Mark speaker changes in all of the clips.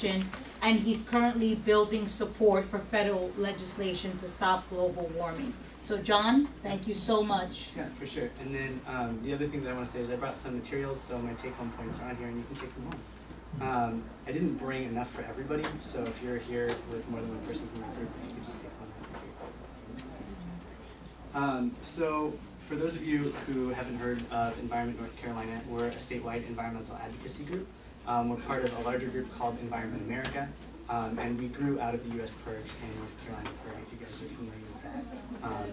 Speaker 1: Mobilization, and he's currently building support for federal legislation to stop global warming. So John, thank you so much.
Speaker 2: Yeah, for sure. And then the other thing that I want to say is I brought some materials, so my take-home points are on here, and you can take them home. I didn't bring enough for everybody, so if you're here with more than one person from your group, you can just take one. So for those of you who haven't heard of Environment North Carolina, we're a statewide environmental advocacy group. We're part of a larger group called Environment America, and we grew out of the U.S. PIRGs and North Carolina PIRG, if you guys are familiar with that,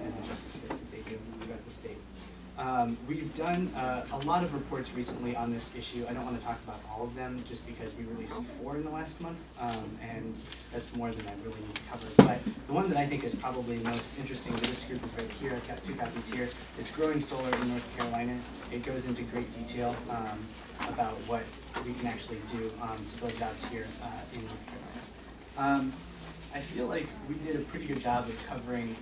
Speaker 2: and the justice work that they do throughout the state. We've done a lot of reports recently on this issue. I don't want to talk about all of them just because we released 4 in the last month, and that's more than I really need to cover. But the one that I think is probably most interesting to this group is right here. I've got 2 copies here. It's Growing Solar in North Carolina. It goes into great detail about what we can actually do to build jobs here in North Carolina. I feel like we did a pretty good job of covering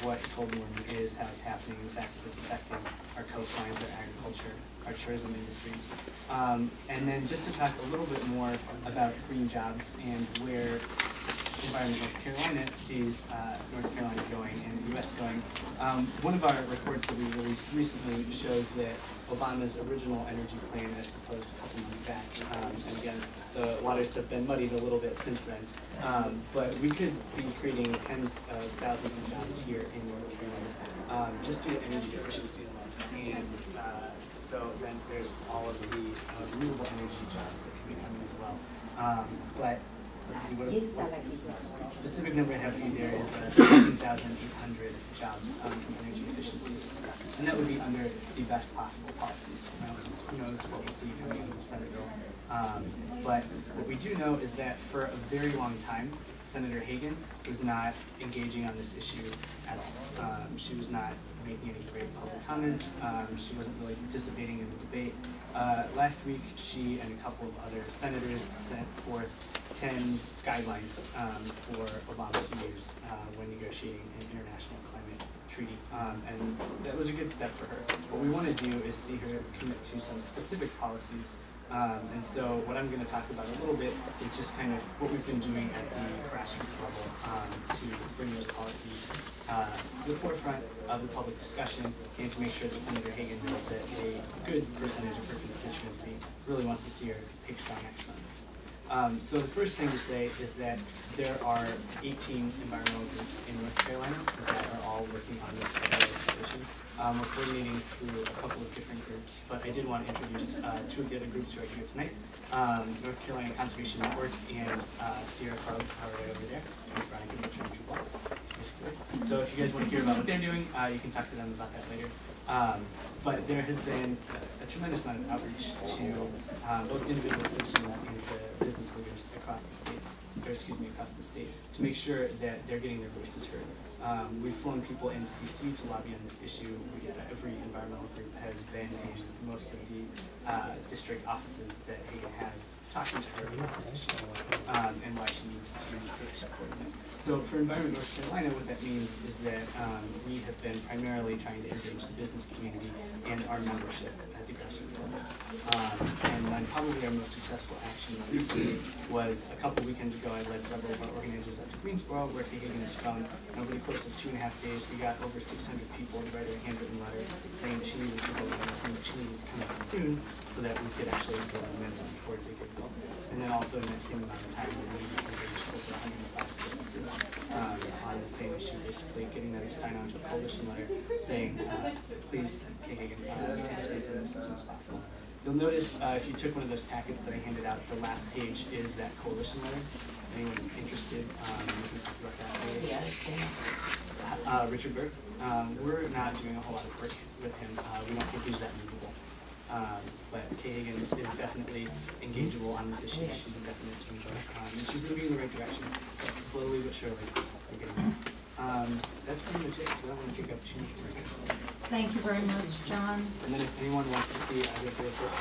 Speaker 2: what global warming is, how it's happening, the fact that it's affecting our coastlines, our agriculture, our tourism industries. And then just to talk a little bit more about green jobs and where Environment North Carolina sees North Carolina going and the U.S. going. One of our reports that we released recently shows that Obama's original energy plan as proposed a couple months back, and again, the waters have been muddied a little bit since then, but we could be creating tens of thousands of jobs here in North Carolina just due to energy efficiency alone. And so then there's all of the renewable energy jobs that can be coming as well. But let's see, what specific number I have for you there is 17,800 jobs from energy efficiency. And that would be under the best possible policies. Who knows what we'll see coming out of the Senate bill. But what we do know is that for a very long time, Senator Hagan was not engaging on this issue at all. She was not making any great public comments. She wasn't really participating in the debate. Last week, she and a couple of other senators sent forth 10 guidelines for Obama to use when negotiating an international climate treaty. And that was a good step for her. What we want to do is see her commit to some specific policies. And so what I'm going to talk about a little bit is just kind of what we've been doing at the grassroots level to bring those policies to the forefront of the public discussion and to make sure that Senator Hagan knows that a good percentage of her constituency really wants to see her take strong action on this. So the first thing to say is that there are 18 environmental groups in North Carolina that are all working on this legislation. We're coordinating through a couple of different groups, but I did want to introduce 2 of the other groups who are here tonight. North Carolina Conservation Network and Sierra Carroll right over there. So if you guys want to hear about what they're doing, you can talk to them about that later. But there has been a tremendous amount of outreach to both individual citizens and to business leaders across the states, or excuse me, across the state, to make sure that they're getting their voices heard. We've flown people into DC to lobby on this issue. Every environmental group has been in most of the district offices that Hagan has, talking to her about this issue and why she needs to take support of it. So for Environment North Carolina, what that means is that we have been primarily trying to engage the business community and our membership at the grassroots level. And then probably our most successful action recently was a couple weekends ago. I led several of our organizers up to Greensboro, where Hagan is from. And over the course of 2.5 days, we got over 600 people to write a handwritten letter saying that she needed to vote on this and that she needed to come out soon so that we could actually build momentum towards a good vote. And then also in that same amount of time, we engaged over 105 businesses on the same issue, basically getting them to sign on to a coalition letter saying, please, Hagan, take a stance on this as soon as possible. You'll notice if you took one of those packets that I handed out, the last page is that coalition letter. If anyone is interested, we can talk about that later. Richard Burke, we're not doing a whole lot of work with him. We don't think he's that movable. But Kay Hagan is definitely engageable on this issue. She's a definite swing vote. And she's moving in the right direction. So slowly but surely, we're getting there. That's pretty much it. I don't want to take up too much more time.
Speaker 1: Thank you very much, John.
Speaker 2: And then if anyone wants to see, I get the report.